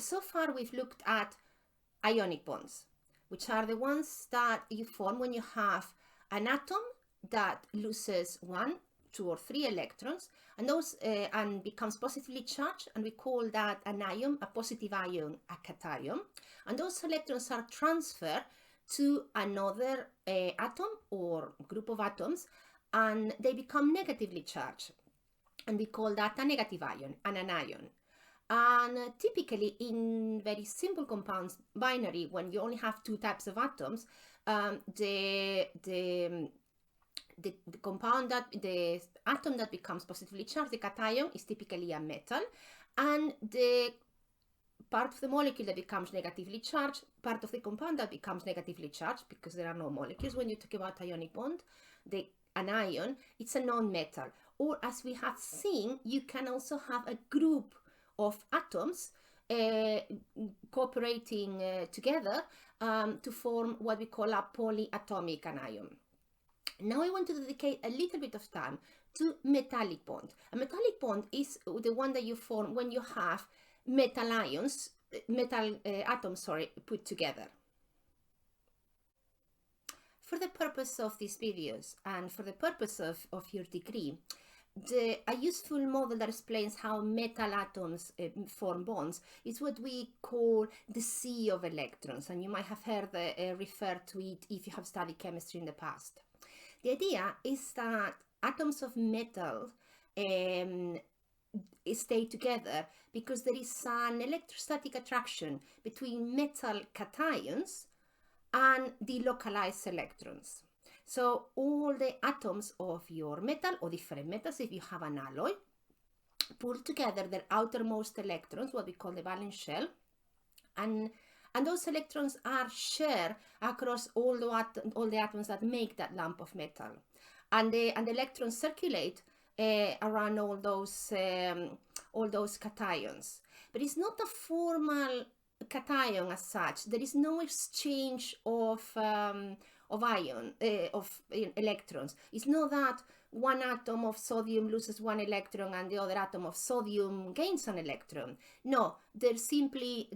so far we've looked at ionic bonds, which are the ones that you form when you have an atom that loses 1, 2, or 3 electrons, and those and becomes positively charged, and we call that an ion, a positive ion, a cation. And those electrons are transferred to another atom or group of atoms, and they become negatively charged, and we call that a negative ion, an anion. And typically in very simple compounds, binary, when you only have 2 types of atoms, the atom that becomes positively charged, the cation, is typically a metal, and the part of the molecule that becomes negatively charged, part of the compound that becomes negatively charged, because there are no molecules when you talk about ionic bond, the anion, it's a non-metal. Or as we have seen, you can also have a group of atoms cooperating together to form what we call a polyatomic anion. Now I want to dedicate a little bit of time to metallic bond. A metallic bond is the one that you form when you have metal atoms, put together. For the purpose of these videos and for the purpose of your degree, a useful model that explains how metal atoms form bonds is what we call the sea of electrons, and you might have heard referred to it if you have studied chemistry in the past. The idea is that atoms of metal stay together because there is an electrostatic attraction between metal cations and delocalized electrons. So all the atoms of your metal, or different metals if you have an alloy, pull together their outermost electrons, what we call the valence shell, and those electrons are shared across all the atoms that make that lump of metal, and the electrons circulate around all those cations. But it's not a formal cation as such. There is no exchange of electrons. It's not that one atom of sodium loses 1 electron and the other atom of sodium gains an electron. No, they simply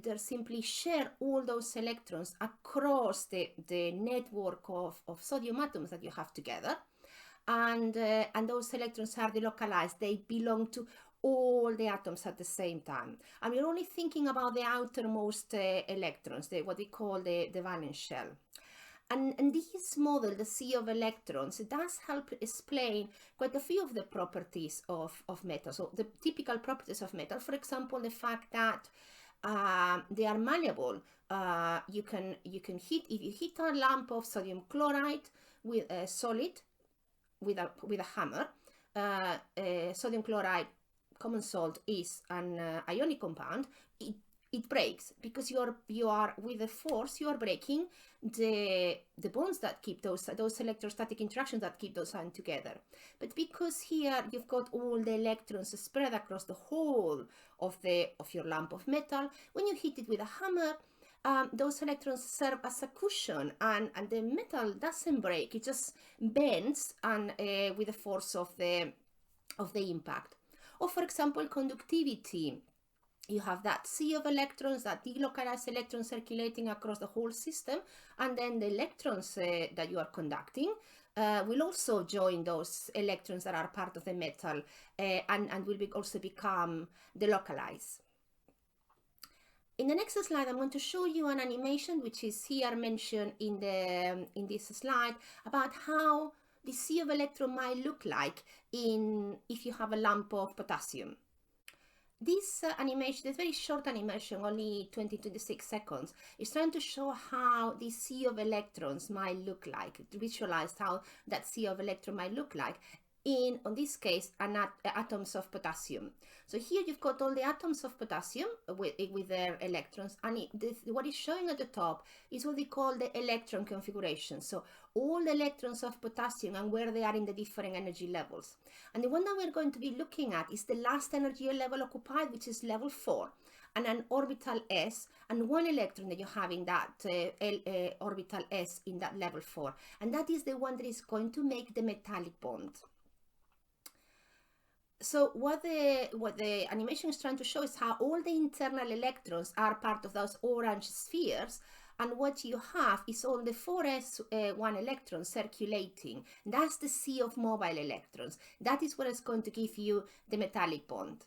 share all those electrons across the network of sodium atoms that you have together, and those electrons are delocalized. They belong to all the atoms at the same time, and we're only thinking about the outermost electrons, what we call the valence shell. And this model, the sea of electrons, does help explain quite a few of the properties of metal. So the typical properties of metal, for example, the fact that they are malleable. You can heat, if you heat a lump of sodium chloride with a solid with a hammer. Sodium chloride, common salt, is an ionic compound. It breaks because you are with the force, you are breaking the bonds that keep those electrostatic interactions that keep those ions together. But because here you've got all the electrons spread across the whole of your lump of metal, when you hit it with a hammer, those electrons serve as a cushion, and the metal doesn't break. It just bends, and with the force of the impact. Or for example, conductivity. You have that sea of electrons, that delocalized electrons circulating across the whole system, and then the electrons that you are conducting will also join those electrons that are part of the metal, and will also become delocalized. In the next slide, I'm going to show you an animation which is here mentioned in this slide about how the sea of electron might look like if you have a lump of potassium. This animation, this very short animation, only 20-26 seconds, is trying to show how the sea of electrons might look like, to visualize how that sea of electrons might look like in this case, atoms of potassium. So here you've got all the atoms of potassium with their electrons, and what is showing at the top is what we call the electron configuration. So all the electrons of potassium and where they are in the different energy levels. And the one that we're going to be looking at is the last energy level occupied, which is level 4, and an orbital s, and 1 electron that you have in that orbital s in that level 4. And that is the one that is going to make the metallic bond. So what the animation is trying to show is how all the internal electrons are part of those orange spheres, and what you have is all the 4s1 electrons circulating. That's the sea of mobile electrons. That is what is going to give you the metallic bond.